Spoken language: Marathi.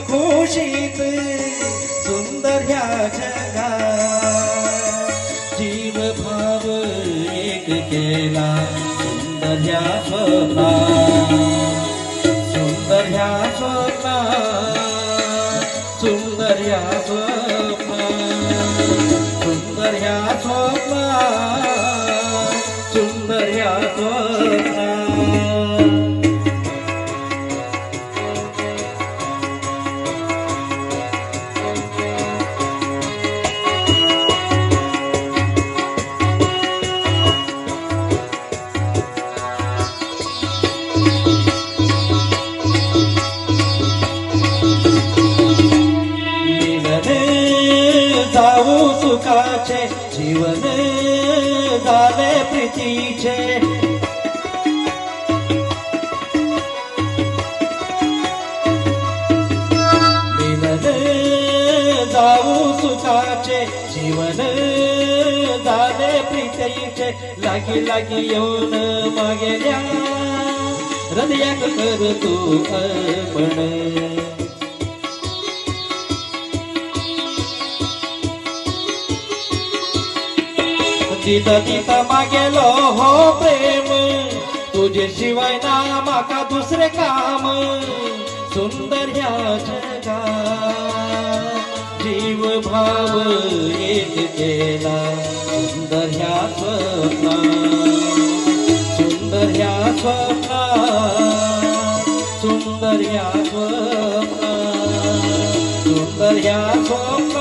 खुशीत सुंदर ह्या जगात जीव भाव एक केला सुंदर ह्या स्वप्नात सुंदर ह्या स्वप्नात सुंदर ह्या स्वप्नात सुंदर ह्या स्वप्नात सुंदर ह्या स्वप्नात जाऊ सुखाचे जीवन झाले प्रीतीचे मिलन जाऊ सुखाचे जीवन झाले प्रीतीचे लागी लागी येऊन मागेल्या हृदयात कर तू अर्पण तिथं तिथं मागेलो हो प्रेम तुझे शिवाय ना माका दुसरे काम सुंदर ह्या जगात जीव भाव एक केला सुंदर ह्या स्वप्नात सुंदर ह्या स्वप्नात सुंदर ह्या स्वप्नात सुंदर ह्या स्वप्नात